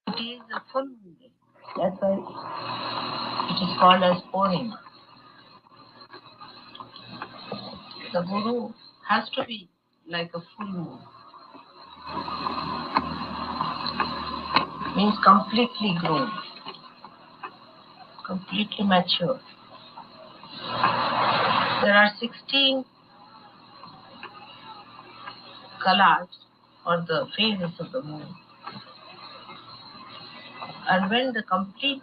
It is a full moon day. That's why it is called as Purnima. The guru has to be like a full moon, means completely grown, completely mature. There are 16 colors or the phases of the moon. And when the complete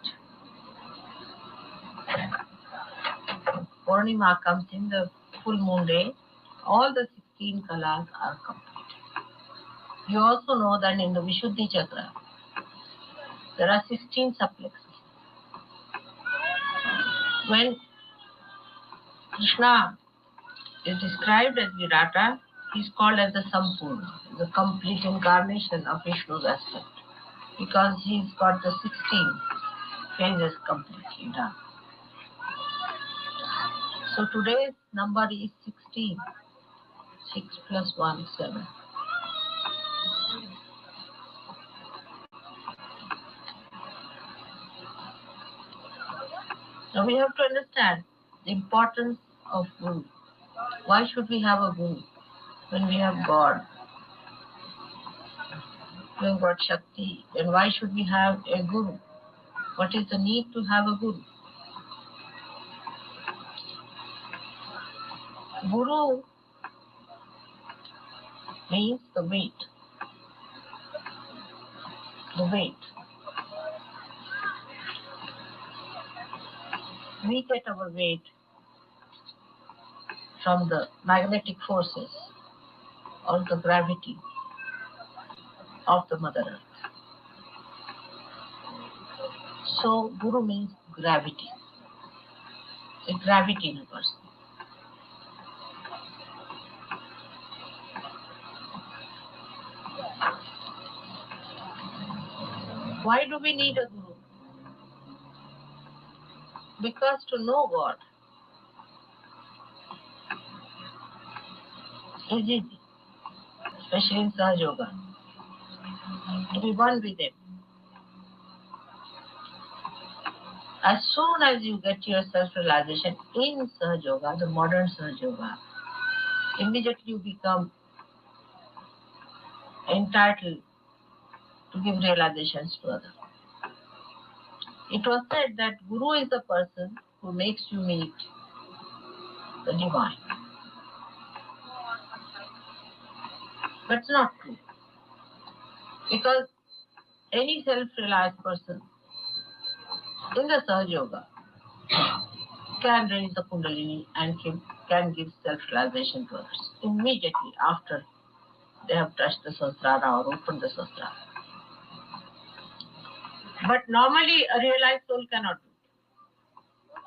Purnima comes in the full moon day, all the 16 colors are complete. You also know that in the Vishuddhi Chakra, there are 16 subplexes. When Krishna is described as Virata, he is called as the Sampurna, the complete incarnation of Vishnu's aspect, because he's got the 16 phases completely done. So today's number is 16. 6 plus 1, 7. Now we have to understand the importance of Guru. Why should we have a Guru when we have God? We have got Shakti. Then why should we have a Guru? What is the need to have a Guru? Guru means the weight. The weight. We get our weight from the magnetic forces or the gravity of the Mother Earth. So Guru means gravity. A gravity in a person. Why do we need a Guru? Because to know God is easy, especially in Sahaja Yoga. To be one with Him. As soon as you get your self-realization in Sahaja Yoga, the modern Sahaja Yoga, immediately you become entitled to give realizations to others. It was said that Guru is the person who makes you meet the divine. But it's not true. Because any self-realized person in the Sahaja Yoga can raise the Kundalini and can give self-realization to others immediately after they have touched the Sahasrara or opened the Sahasrara. But normally a realized soul cannot do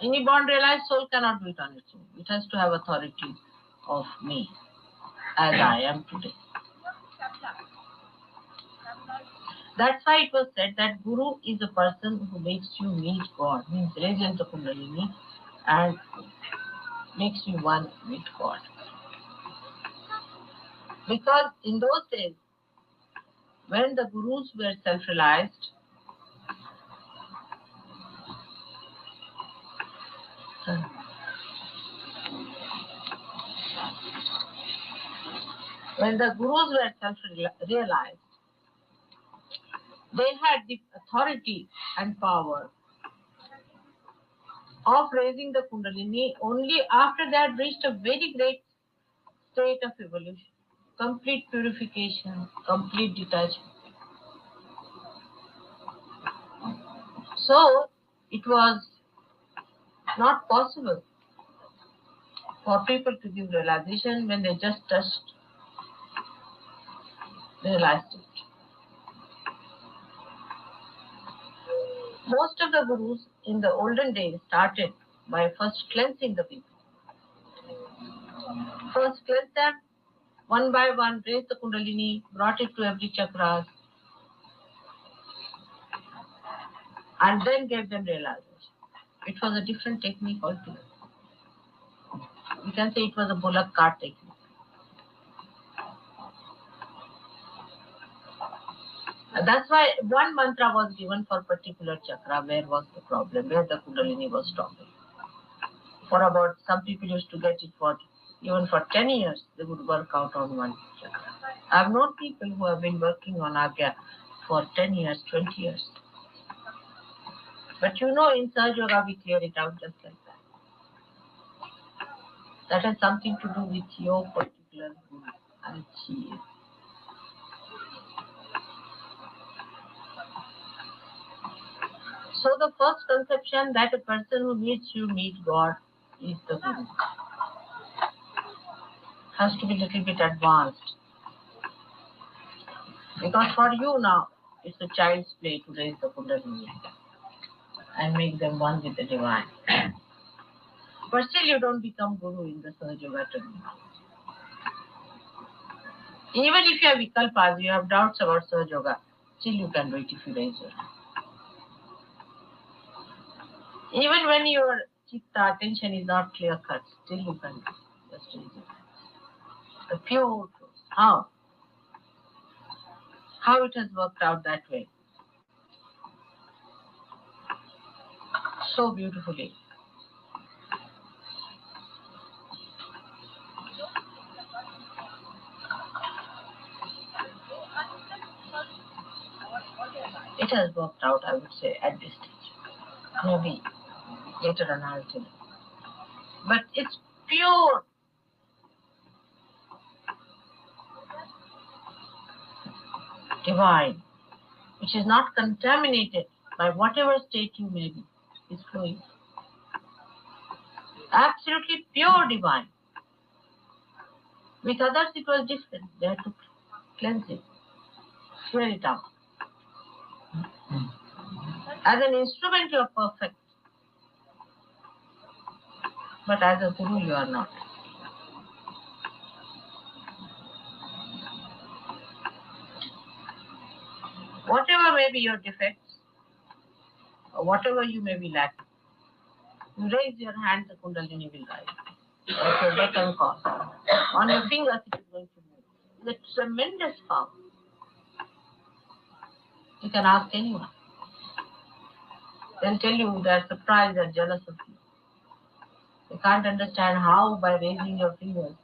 it. Any born realized soul cannot do it on its own. It has to have authority of me as I am today. That's why it was said that Guru is a person who makes you meet God, means raises the Kundalini and makes you one with God. Because in those days, when the Gurus were self-realized, they had the authority and power of raising the Kundalini only after they had reached a very great state of evolution, complete purification, complete detachment. So it was not possible for people to give realization when they just touched the realized state. Most of the Gurus in the olden days started by first cleansing the people. First cleanse them, one by one, raised the Kundalini, brought it to every chakra, and then gave them realization. It was a different technique altogether. We can say it was a bullock cart technique. And that's why one mantra was given for particular chakra, where was the problem, where the Kundalini was stopping. For about, some people used to get it for Even for 10 years, they would work out on one chakra. I've known people who have been working on Agya for 10 years, 20 years. But in Sahaja Yoga, we clear it out just like that. That has something to do with your particular guru and she is. So the first conception that a person who needs to meet God is the guru. Has to be a little bit advanced. Because for you now, it's a child's play to raise the Kundalini and make them one with the divine. But still you don't become guru in the Sahaja Yoga training. Even if you have vikalpas, you have doubts about Sahaja Yoga, still you can do it if you raise your hand. Even when your chitta attention is not clear cut, still you can do it. Just raise your hand. The pure truth. How? How it has worked out that way? So beautifully. It has worked out, I would say, at this stage. Maybe later on I'll tell you. But it's pure. Divine, which is not contaminated by whatever state you may be, is flowing. Absolutely pure divine. With others it was different. They had to cleanse it, clear it out. As an instrument you are perfect, but as a guru you are not. Whatever may be your defects, or whatever you may be lacking, you raise your hand, the Kundalini will rise. Like your Deccan call. On your fingers it is going to move. It's a tremendous power. You can ask anyone. They'll tell you they are surprised and jealous of you. They can't understand how by raising your fingers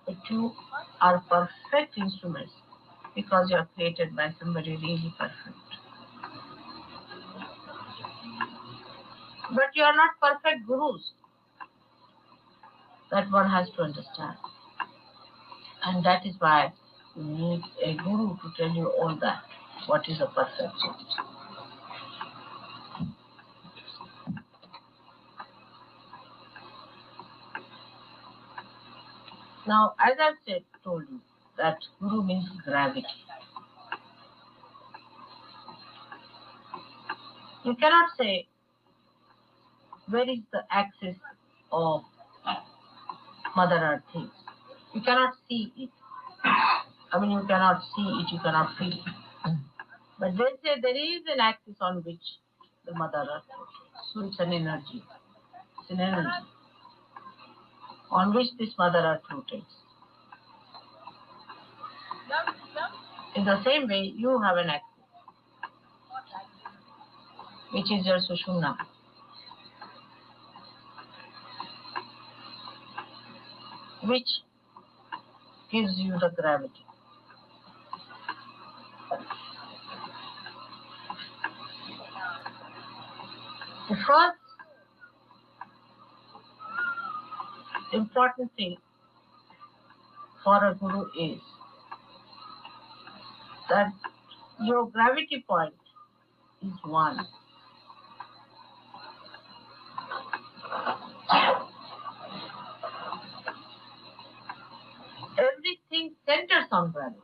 that you are perfect instruments because you are created by somebody really perfect. But you are not perfect gurus. That one has to understand. And that is why you need a guru to tell you all that. What is a perfect soul? Now, as I've told you, that guru means gravity. You cannot say, where is the axis of Mother Earth is? You cannot see it. I mean, you cannot see it, you cannot feel it. But they say there is an axis on which the Mother Earth rotates. So it's an energy. It's an energy on which this Mother Earth rotates. In the same way, you have an axis, which is your Sushumna. Which gives you the gravity. The first important thing for a guru is that your gravity point is one. Everything centers on gravity.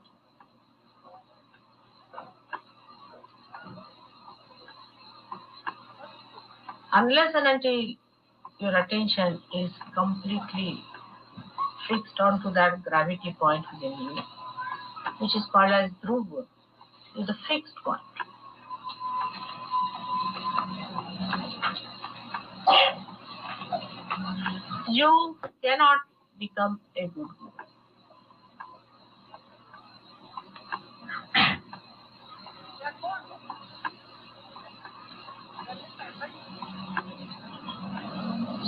Unless and until your attention is completely fixed onto that gravity point within you, which is called as Dhruva, is a fixed point. You cannot become a good guru.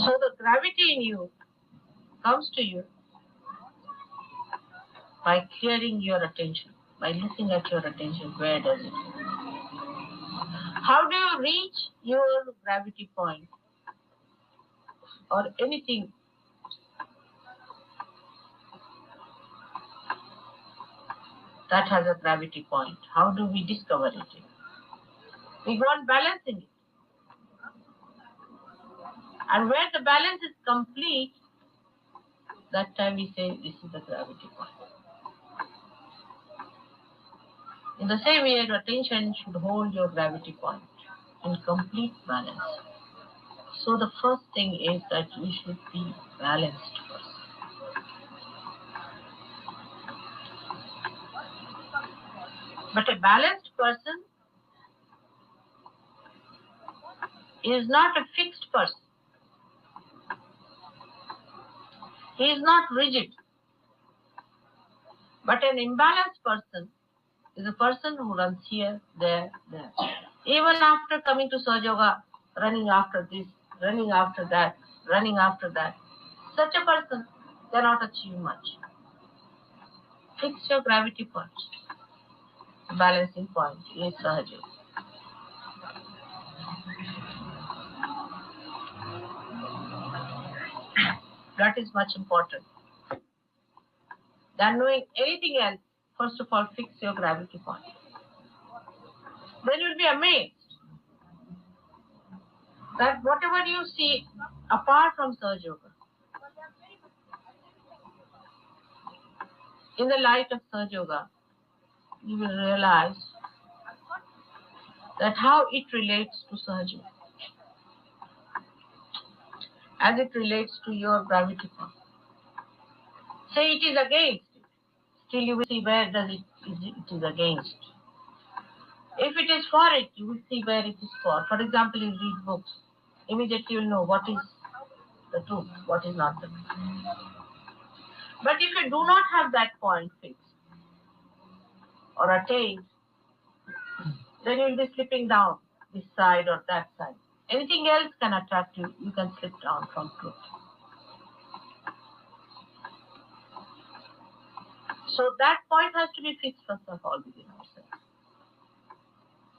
So the gravity in you comes to you by clearing your attention, by looking at your attention, where does it go? How do you reach your gravity point or anything that has a gravity point? How do we discover it? We go on balancing it. And where the balance is complete, that time we say this is the gravity point. In the same way, your attention should hold your gravity point in complete balance. So the first thing is that you should be balanced first. But a balanced person is not a fixed person. He is not rigid. But an imbalanced person is a person who runs here, there, there. Even after coming to Sahaja Yoga, running after this, running after that, running after that, such a person cannot achieve much. Fix your gravity point. The balancing point is Sahaja Yoga. That is much important. Than knowing anything else, first of all, fix your gravity point. Then you'll be amazed that whatever you see apart from Sahaja Yoga, in the light of Sahaja Yoga, you will realize that how it relates to Sahaja Yoga, as it relates to your gravity point. Say it is against it, still you will see where does it is against. If it is for it, you will see where it is for. For example, you read books, immediately you will know what is the truth, what is not the truth. But if you do not have that point fixed or attained, then you will be slipping down this side or that side. Anything else can attract you, you can slip down from truth. So that point has to be fixed first of all within ourselves.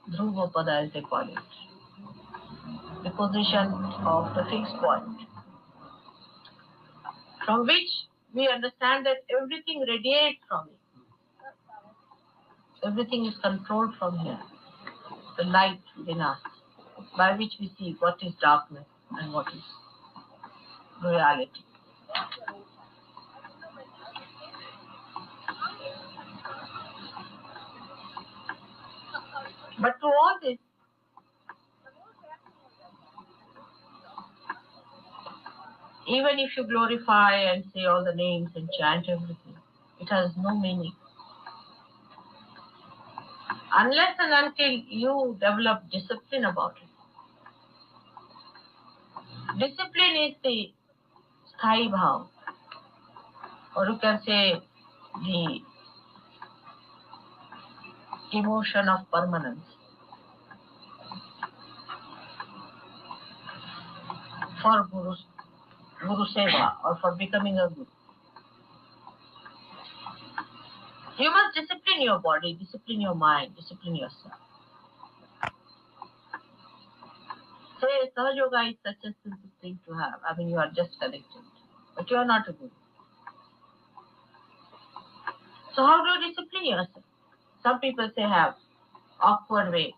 Dhruvapada, as they call it, the position of the fixed point, from which we understand that everything radiates from it. Everything is controlled from here, the light within us, by which we see what is darkness and what is reality. But to all this, even if you glorify and say all the names and chant everything, it has no meaning. Unless and until you develop discipline about it. Discipline is the sthai bhav, or you can say the emotion of permanence. For Guru Seva or for becoming a Guru. You must discipline your body, discipline your mind, discipline yourself. Say, Sahaja Yoga is such a simple thing to have. I mean, you are just connected, but you are not a Guru. So how do you discipline yourself? Some people say have awkward way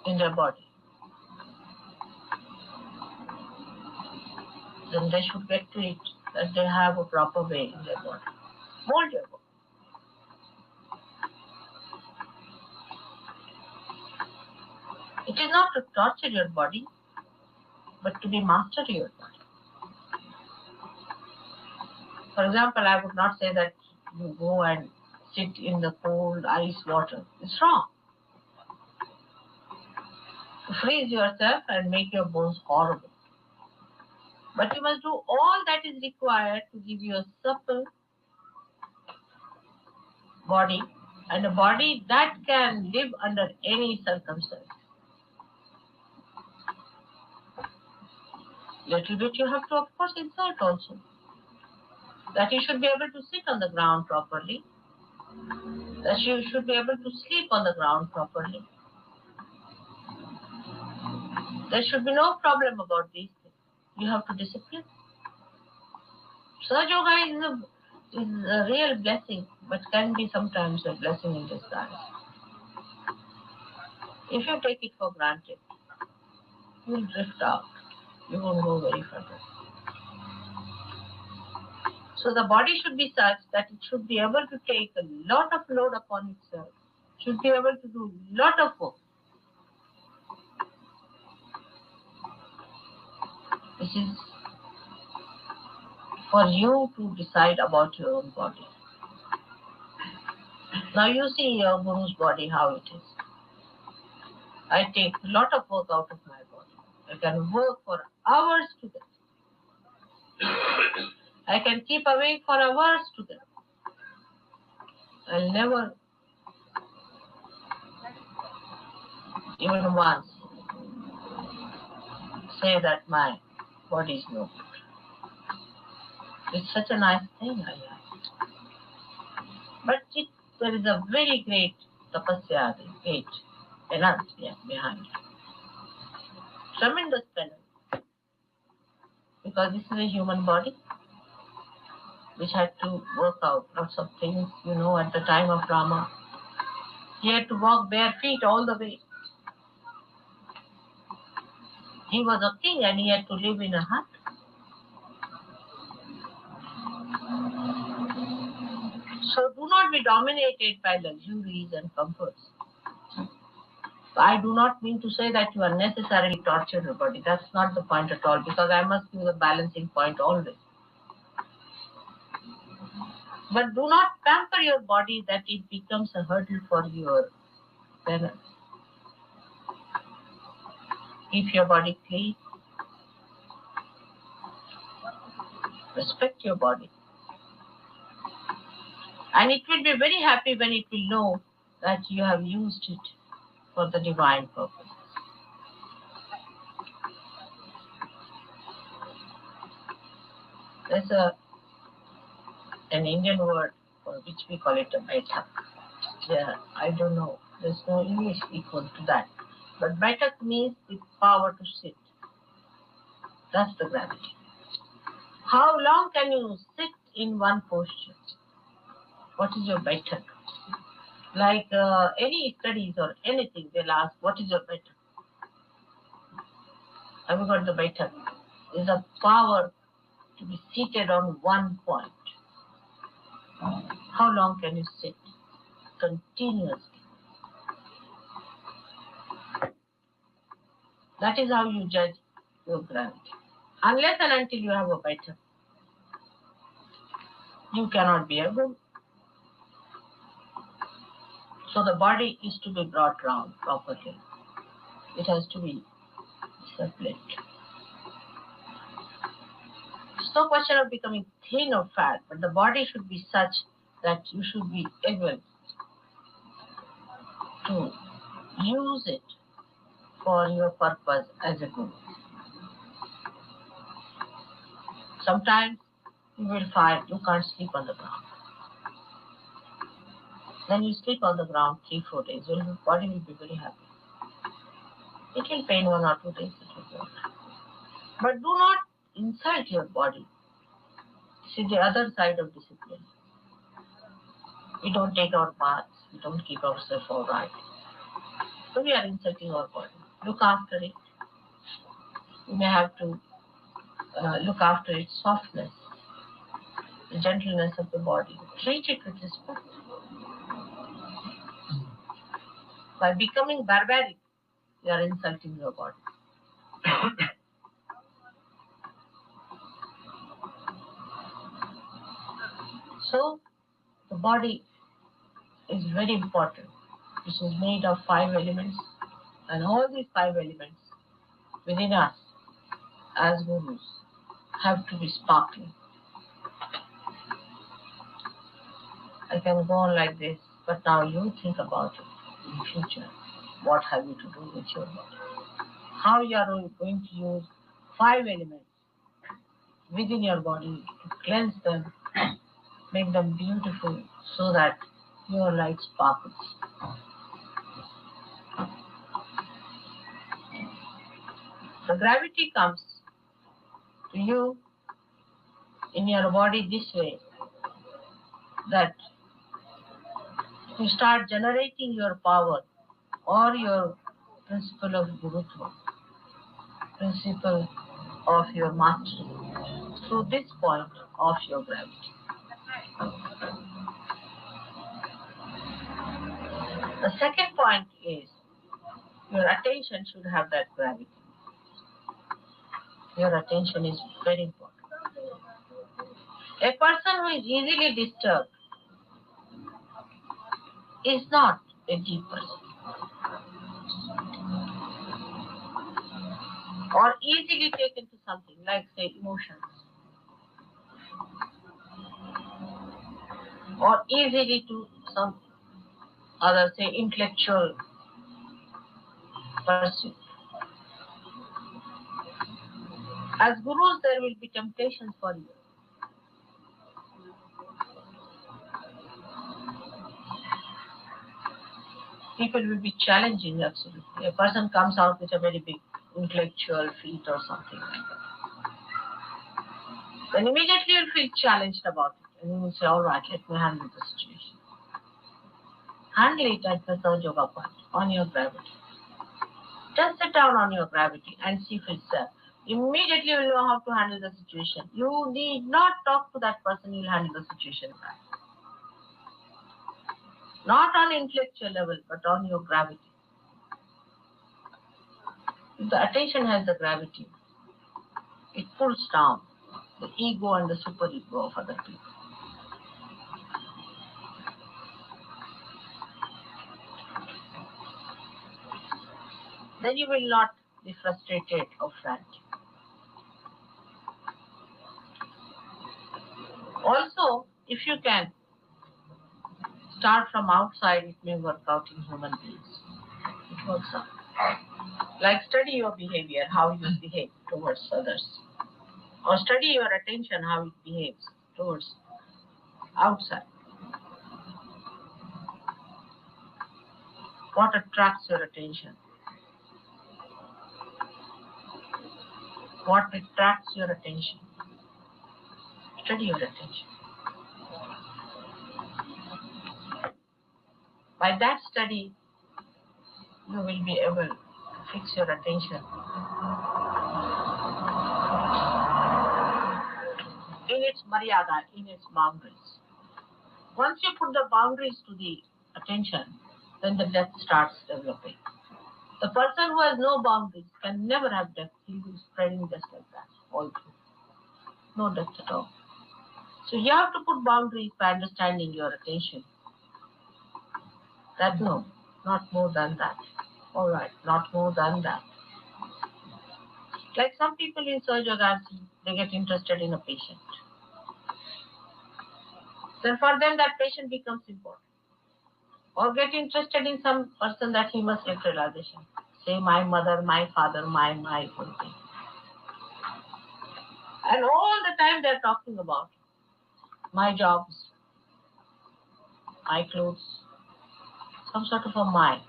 in their body. Then they should get to it that they have a proper way in their body. Mold your body. It is not to torture your body, but to be master of your body. For example, I would not say that you go and sit in the cold ice water. It's wrong. You freeze yourself and make your bones horrible. But you must do all that is required to give you a supple body and a body that can live under any circumstance. Little bit you have to, of course, insult also. that you should be able to sit on the ground properly, that you should be able to sleep on the ground properly. There should be no problem about these things. You have to discipline. Sahaja Yoga is a real blessing, but can be sometimes a blessing in disguise. If you take it for granted, you will drift out. You won't go very further. So the body should be such that it should be able to take a lot of load upon itself. Should be able to do a lot of work. This is for you to decide about your own body. Now you see your guru's body, how it is. I take a lot of work out of my body. I can work for hours together. I can keep awake for hours together. I'll never, even once, say that my body is no good. It's such a nice thing I have. But there is a very great tapasya, great penance behind it. Tremendous penance. Because this is a human body which had to work out lots of things, at the time of Rama. He had to walk bare feet all the way. He was a king and he had to live in a hut. So do not be dominated by luxuries and comforts. I do not mean to say that you are necessarily torture your body. That's not the point at all, because I must give the balancing point always. But do not pamper your body that it becomes a hurdle for your penance. Keep your body clean. Respect your body. And it will be very happy when it will know that you have used it for the divine purpose. There's an Indian word for which we call it a baitak. Yeah, I don't know. There's no English equal to that. But baitak means the power to sit. That's the gravity. How long can you sit in one posture? What is your baitak? Like any studies or anything, they'll ask, what is your baitak? Have you got the baitak? It's a power to be seated on one point. How long can you sit? Continuously. That is how you judge your gravity. Unless and until you have a baitak, you cannot be a guru. So the body is to be brought round properly. It has to be separate. It's no question of becoming thin or fat, but the body should be such that you should be able to use it for your purpose as a guru. Sometimes you will find you can't sleep on the ground. Then you sleep on the ground 3-4 days, your body will be very happy. It will pain 1 or 2 days, it will be all right. But do not insult your body. See the other side of discipline. We don't take our baths, we don't keep ourselves all right. So we are insulting our body. Look after it. You may have to look after its softness, the gentleness of the body. Treat it with respect. By becoming barbaric, you are insulting your body. So, the body is very important. It is made of 5 elements, and all these 5 elements within us, as gurus, have to be sparkling. I can go on like this, but now you think about it in future. What have you to do with your body? How you are going to use 5 elements within your body to cleanse them Make them beautiful so that your light sparkles. The gravity comes to you in your body this way, that you start generating your power or your principle of Gurutva, principle of your mastery, through this point of your gravity. The second point is your attention should have that gravity. Your attention is very important. A person who is easily disturbed is not a deep person. Or easily taken to something like, say, emotions. Or easily to some other, say, intellectual pursuit. As gurus, there will be temptations for you. People will be challenging, absolutely. A person comes out with a very big intellectual feat or something like that. Then immediately you'll feel challenged about it. And you will say, all right, let me handle the situation. Handle it at the Sahaja Yoga point, on your gravity. Just sit down on your gravity and see for yourself. Immediately you will know how to handle the situation. You need not talk to that person, you'll handle the situation right. Not on intellectual level, but on your gravity. If the attention has the gravity, it pulls down the ego and the superego of other people. Then you will not be frustrated or frantic. Also, if you can start from outside, it may work out in human beings. It works out. Like study your behavior, how you behave towards others. Or study your attention, how it behaves towards outside. What attracts your attention? What attracts your attention? Study your attention. By that study, you will be able to fix your attention in its maryada, in its boundaries. Once you put the boundaries to the attention, then the depth starts developing. The person who has no boundaries can never have depth. He will be spreading just like that, all through. No depth at all. So you have to put boundaries by understanding your attention. That no, not more than that. All right, not more than that. Like some people in Sahaja Yoga, they get interested in a patient. Then for them that patient becomes important. Or get interested in some person that he must get realization. Say my mother, my father, my whole thing. And all the time they're talking about my jobs, my clothes, some sort of a my.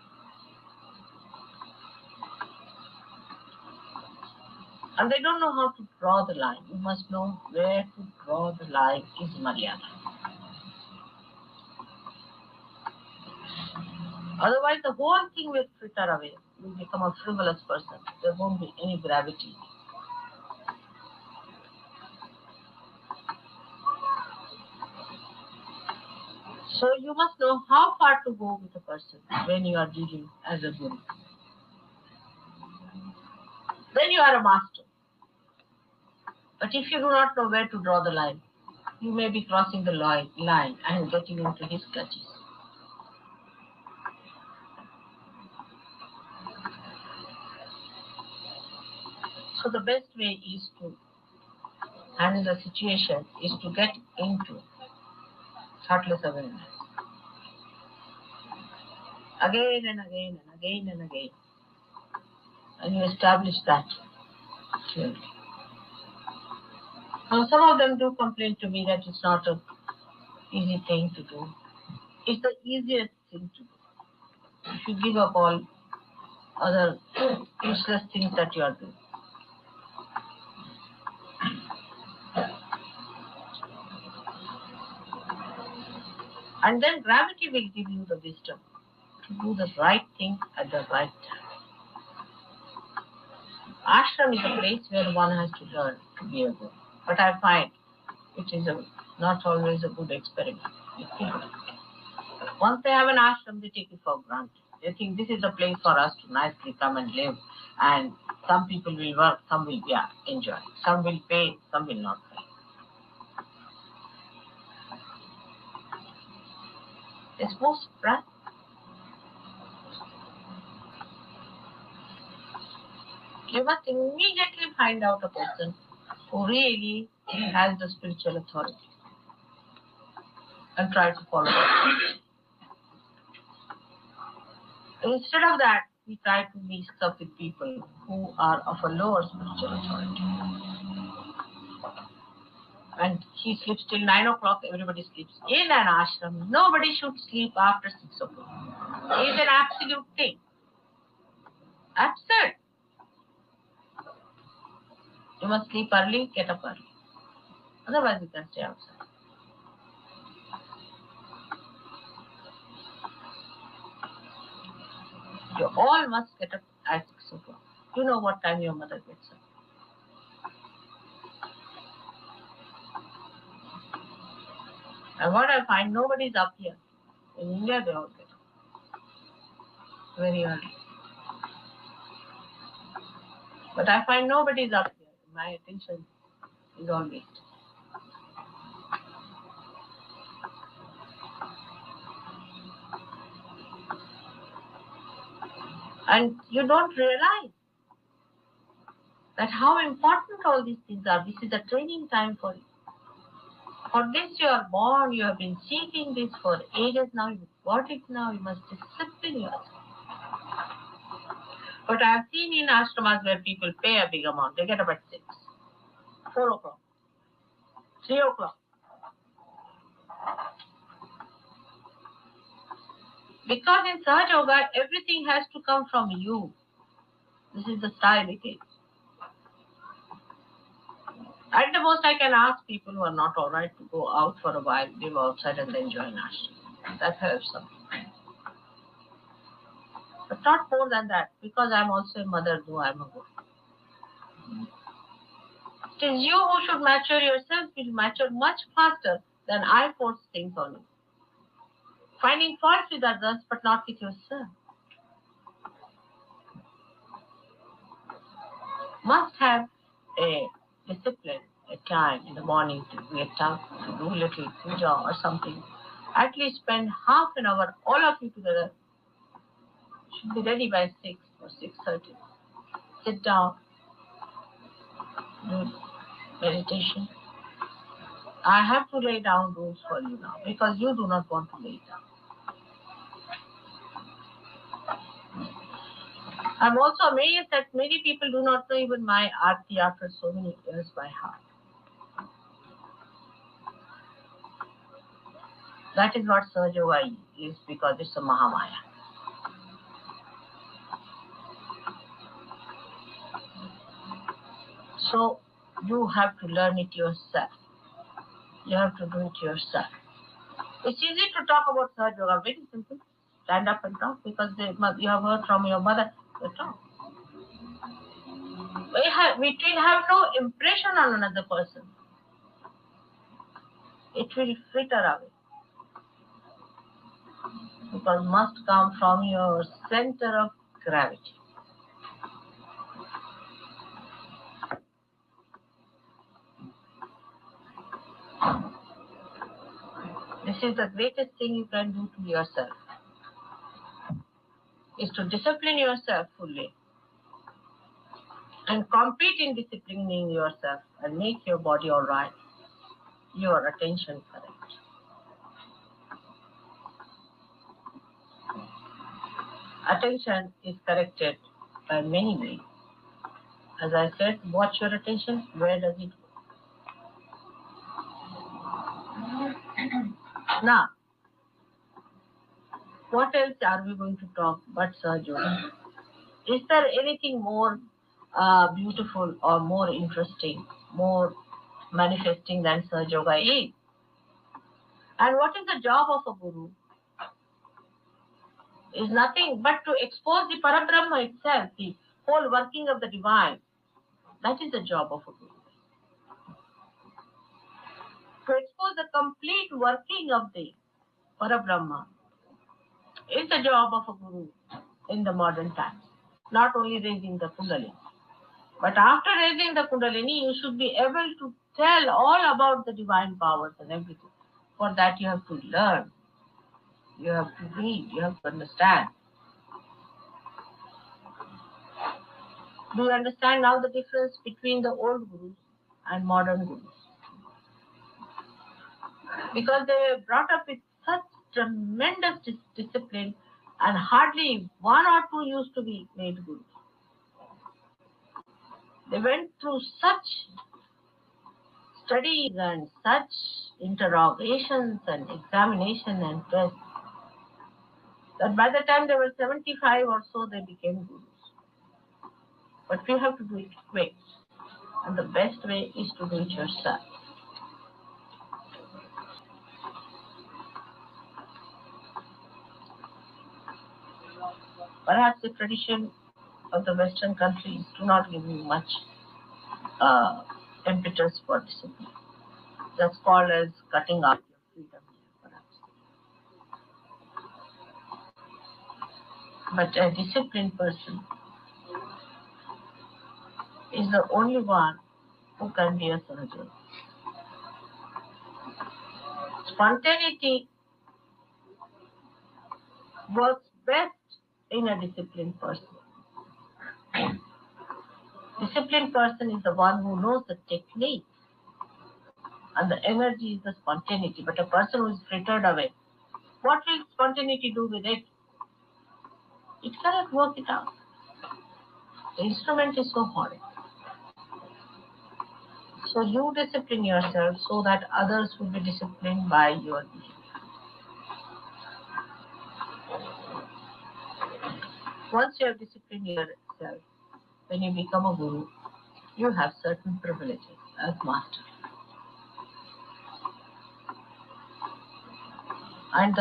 And they don't know how to draw the line. You must know where to draw the line is Maryada. Otherwise, the whole thing will fritter away. You will become a frivolous person. There won't be any gravity. So you must know how far to go with a person when you are dealing as a guru. Then you are a master. But if you do not know where to draw the line, you may be crossing the line and getting into his clutches. So the best way is to handle the situation is to get into thoughtless awareness. Again and again and again and again. And you establish that clearly. Now some of them do complain to me that it's not a easy thing to do. It's the easiest thing to do. If you give up all other useless things that you are doing. And then gravity will give you the wisdom to do the right thing at the right time. Ashram is a place where one has to learn to be a good. But I find it is not always a good experiment. Once they have an ashram, they take it for granted. They think this is a place for us to nicely come and live. And some people will work, some will enjoy. Some will pay, some will not pay. It's most practical. You must immediately find out a person who really has the spiritual authority and try to follow it. Instead of that, we try to mix up with people who are of a lower spiritual authority. And he sleeps till 9 o'clock, everybody sleeps. In an ashram, nobody should sleep after 6 o'clock. It's an absolute thing. Absurd. You must sleep early, get up early. Otherwise, you can stay outside. You all must get up at 6 o'clock. You know what time your mother gets up. And what I find, nobody's up here. In India, they all get up very early. But I find nobody's up here. My attention is all wasted. And you don't realize that how important all these things are. This is a training time for you. For this you are born, you have been seeking this for ages now, you got it now, you must discipline yourself. But I have seen in ashramas where people pay a big amount, they get up at 6, 4 o'clock, 3 o'clock. Because in Sahaja Yoga, everything has to come from you. This is the style it is. At the most, I can ask people who are not all right to go out for a while, live outside and then join ashram. That helps them. But not more than that, because I'm also a mother, though I'm a guru. It is you who should mature yourself. You will mature much faster than I force things on you. Finding faults with others, but not with yourself. Must have a discipline, a time in the morning to get up, to do a little puja or something. At least spend half an hour, all of you together. Should be ready by 6 or 6:30. Sit down, do meditation. I have to lay down rules for you now because you do not want to lay down. I'm also amazed that many people do not know even my Aarti after so many years by heart. That is what Sahaja Yoga is, because it's a Mahamaya. So you have to learn it yourself. You have to do it yourself. It's easy to talk about Sahaja Yoga, very simple. Stand up and talk because you have heard from your mother. You talk. We will have no impression on another person. It will fritter away. Because must come from your center of gravity. This is the greatest thing you can do to yourself. Is to discipline yourself fully and compete in disciplining yourself and make your body all right, your attention correct. Attention is corrected by many ways. As I said, watch your attention. Where does it go? Now, what else are we going to talk but Sahaja Yoga? Is there anything more beautiful or more interesting, more manifesting than Sahaja Yoga is? And what is the job of a guru? Is nothing but to expose the Parabrahma itself, the whole working of the divine. That is the job of a guru. To expose the complete working of the Parabrahma is the job of a guru in the modern times. Not only raising the Kundalini, but after raising the Kundalini, you should be able to tell all about the divine powers and everything. For that, you have to learn, you have to read, you have to understand. Do you understand now the difference between the old gurus and modern gurus? Because they were brought up with such tremendous discipline, and hardly one or two used to be made gurus. They went through such studies and such interrogations and examination and tests that by the time they were 75 or so, they became gurus. But you have to do it quick. And the best way is to do it yourself. Perhaps the tradition of the Western countries do not give you much impetus for discipline. That's called as cutting out your freedom, perhaps. But a disciplined person is the only one who can be a surgeon. Spontaneity works best in a disciplined person. Disciplined person is the one who knows the technique, and the energy is the spontaneity. But a person who is frittered away, what will spontaneity do with it? It cannot work it out. The instrument is so horrid. So you discipline yourself so that others will be disciplined by your behavior. Once you have disciplined yourself, when you become a guru, you have certain privileges as master. And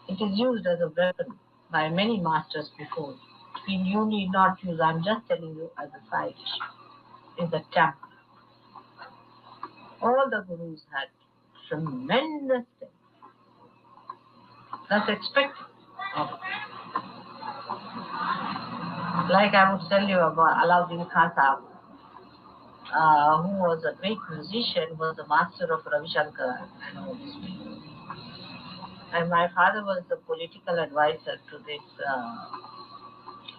it is used as a weapon by many masters before. You need not use, I'm just telling you as a side issue, is the temper. All the gurus had tremendous temper. That's expected of them. Like I would tell you about Alauddin Khan, who was a great musician, was the master of Ravi Shankar and all these people. And my father was the political advisor to this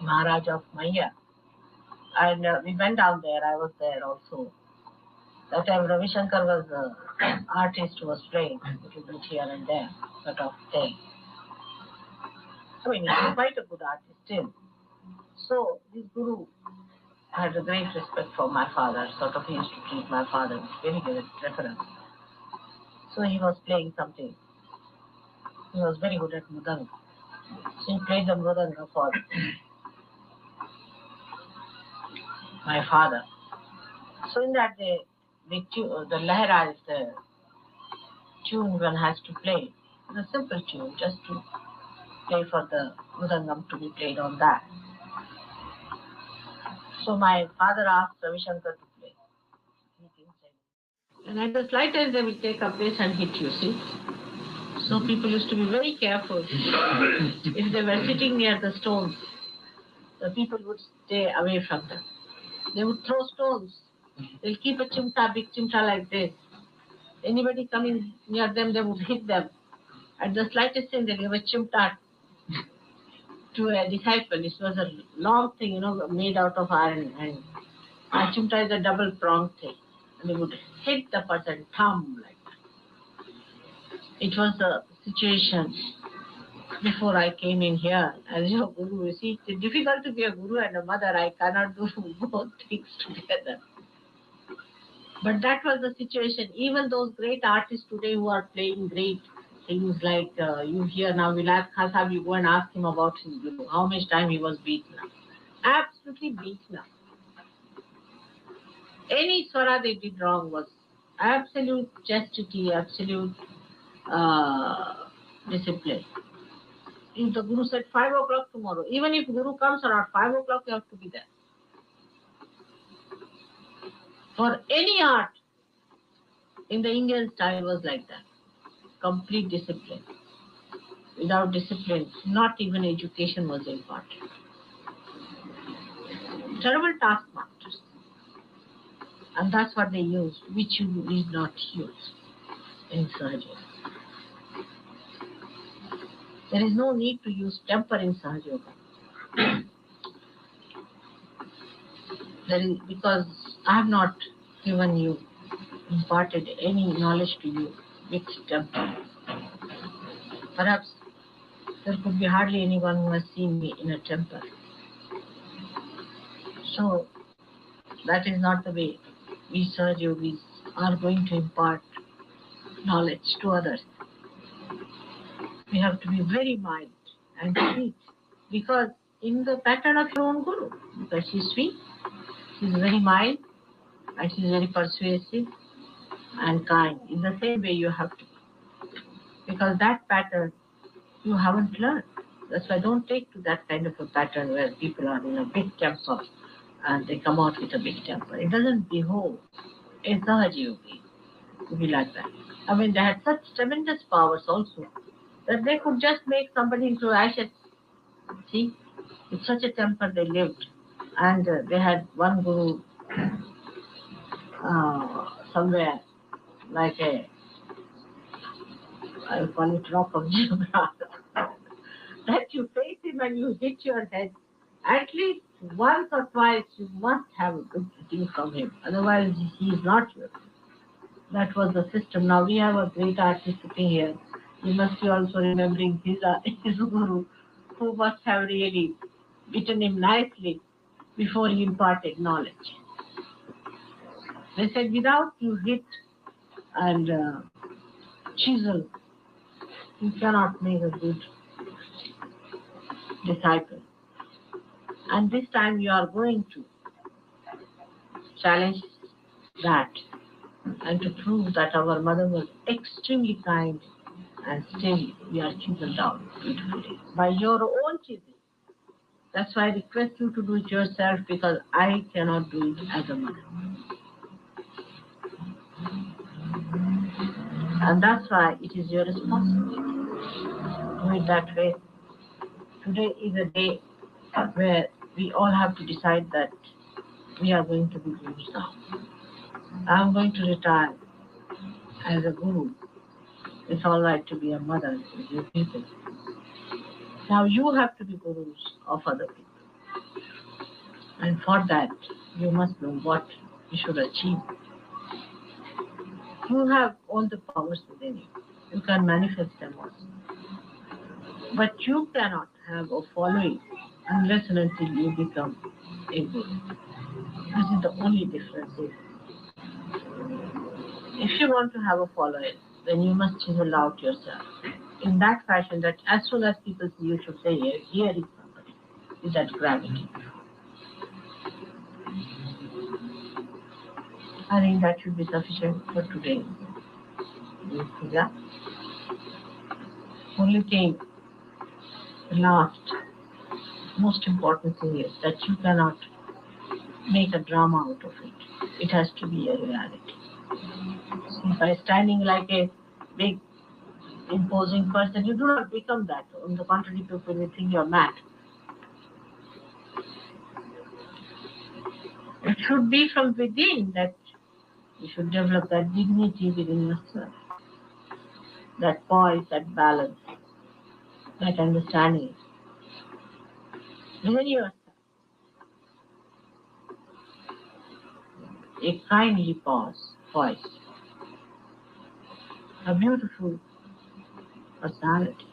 Maharaj of Maya. And we went down there, I was there also. That time Ravi Shankar was the artist who was playing, a little bit here and there, sort of thing. I mean, he was quite a good artist still. So this guru had a great respect for my father, sort of he used to treat my father with very good reference. So he was playing something. He was very good at mridanga. So he played the mridanga for my father. So in that the Lahara is the tune one has to play. It's a simple tune, just to play for the mridangam to be played on that. So my father asked Ravi Shankar to play. And at the slightest they will take up this and hit you, see? So people used to be very careful. If they were sitting near the stones, the people would stay away from them. They would throw stones. They'll keep a chimta, big chimta like this. Anybody coming near them, they would hit them. At the slightest thing, they give a chimta to a disciple. This was a long thing, made out of iron. And a chimta is a double-pronged thing. And they would hit the person, thumb like that. It was the situation before I came in here as your guru. You see, it's difficult to be a guru and a mother. I cannot do both things together. But that was the situation. Even those great artists today who are playing great things like you hear now, Vilas Khan Sahib, you go and ask him about his guru, how much time he was beaten up. Absolutely beaten up. Any swara they did wrong was absolute chastity, absolute discipline. If the Guru said 5 o'clock tomorrow, even if Guru comes around 5 o'clock, you have to be there. For any art in the Indian style was like that. Complete discipline. Without discipline, not even education was imparted. Terrible taskmasters. And that's what they used, which you need not use in Sahaja. There is no need to use temper in Sahaja Yoga. Because I have not given you, imparted any knowledge to you with temper. Perhaps there could be hardly anyone who has seen me in a temper. So that is not the way we Sahaja Yogis are going to impart knowledge to others. We have to be very mild and sweet, because in the pattern of your own Guru, because she's sweet, she's very mild, and she's very persuasive and kind. In the same way you have to, because that pattern you haven't learned. That's why don't take to that kind of a pattern where people are in a big temper and they come out with a big temper. It doesn't behove a Sahaja Yogi to be like that. I mean, they had such tremendous powers also that they could just make somebody into ashes. See, with such a temper they lived. And they had one Guru somewhere, like I call it rock of Gibraltar, that you face him and you hit your head. At least once or twice you must have a good hitting from him. Otherwise he is not yours. That was the system. Now we have a great artist sitting here. You must be also remembering his Guru, who must have really beaten him nicely before he imparted knowledge. They said, without you hit and chisel, you cannot make a good disciple. And this time you are going to challenge that and to prove that our mother was extremely kind, and still we are chiseled out beautifully by your own chisel. That's why I request you to do it yourself, because I cannot do it as a mother. And that's why it is your responsibility to do it that way. Today is a day where we all have to decide that we are going to be gurus now. I am going to retire as a guru. It's all right to be a mother with your people. Now you have to be gurus of other people. And for that, you must know what you should achieve. You have all the powers within you. You can manifest them also. But you cannot have a following unless and until you become a guru. This is the only difference. If you want to have a following, then you must chisel out yourself in that fashion that as soon as people see you should say, here is somebody with that gravity. I think that should be sufficient for today. Yeah. Only thing, the last, most important thing is that you cannot make a drama out of it. It has to be a reality. See, by standing like a big, imposing person, you do not become that. On the contrary, people will think you're mad. It should be from within that you should develop that dignity within yourself, that poise, that balance, that understanding within yourself. A kindly voice, a beautiful personality,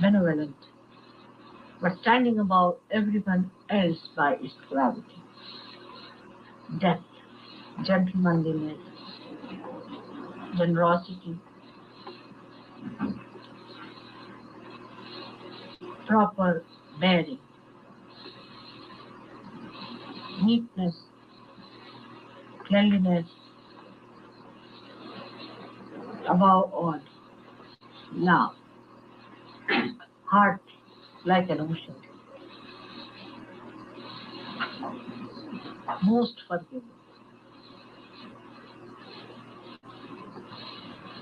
benevolent, but standing above everyone else by its gravity, depth, gentlemanliness, generosity, proper bearing, neatness, cleanliness, above all, love, heart like an ocean, most forgiving.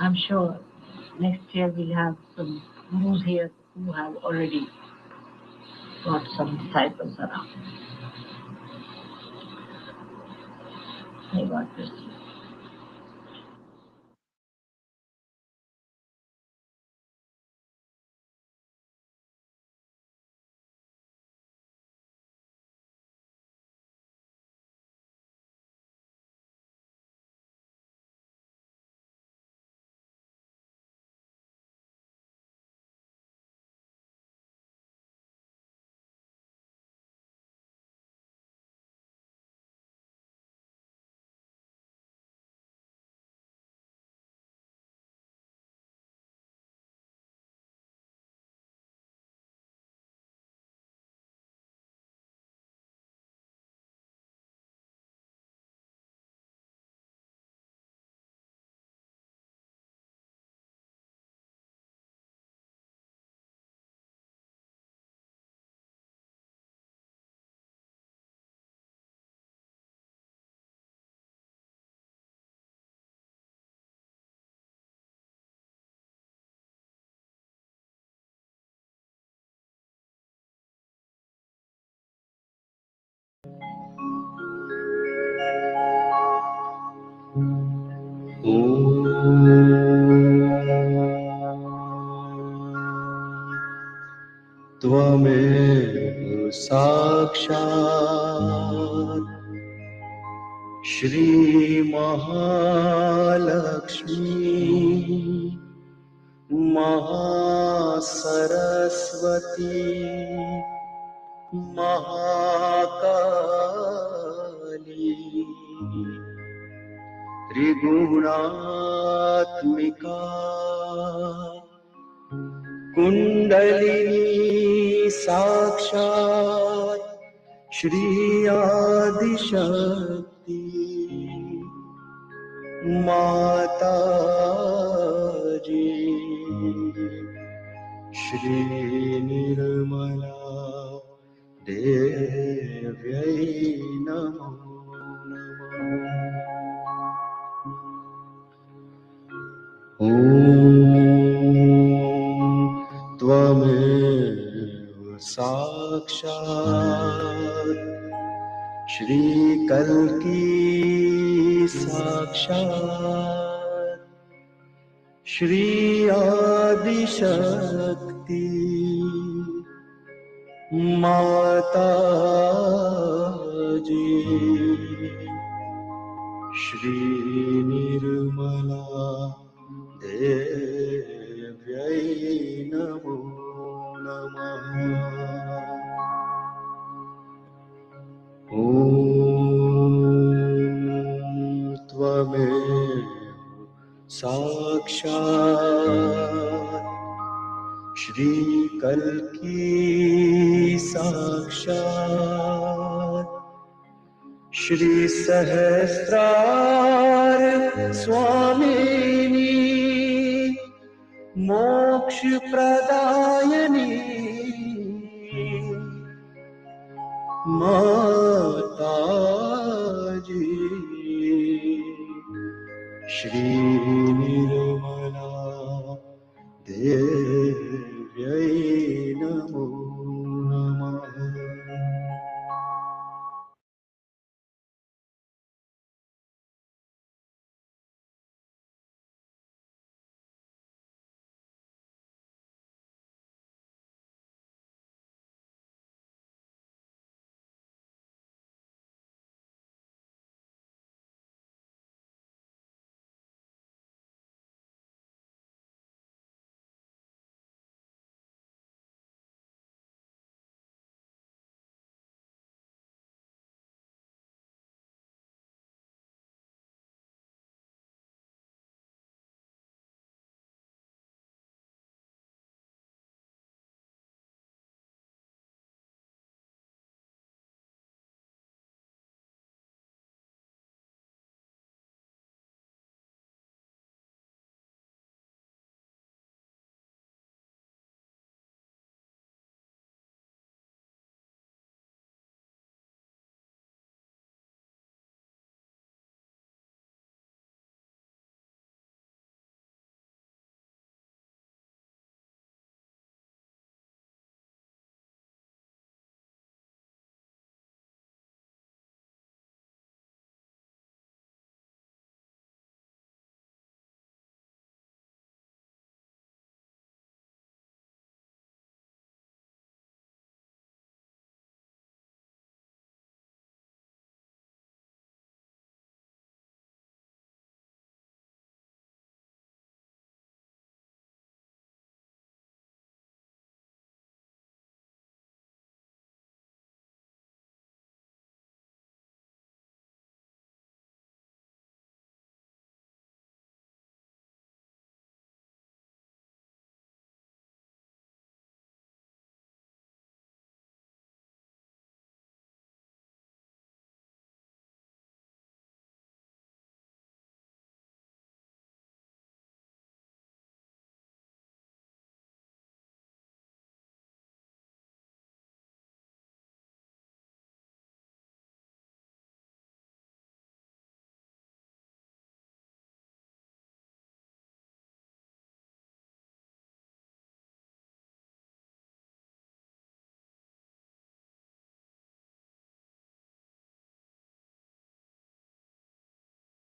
I'm sure next year we'll have some gurus here who have already got some disciples around. May God bless you. त्वमेव साक्षात् श्री महालक्ष्मी महासरस्वती महाकाली त्रिगुणात्मिका कुंडलिनी साक्षात् श्री आदिशक्ति माता जी श्री निर्मला देव्यै नमो नमः। ॐ त्वमेव साक्षात् श्री कल्की साक्षात् श्री आदिशक्ति माता जी श्री निर्मला देव्यै नमो नमः। ॐ त्वमेव साक्षात् श्री कल्की साक्षात् श्री सहस्रार स्वामिनी मोक्ष प्रदायिनी माता जी श्री निर्मला देव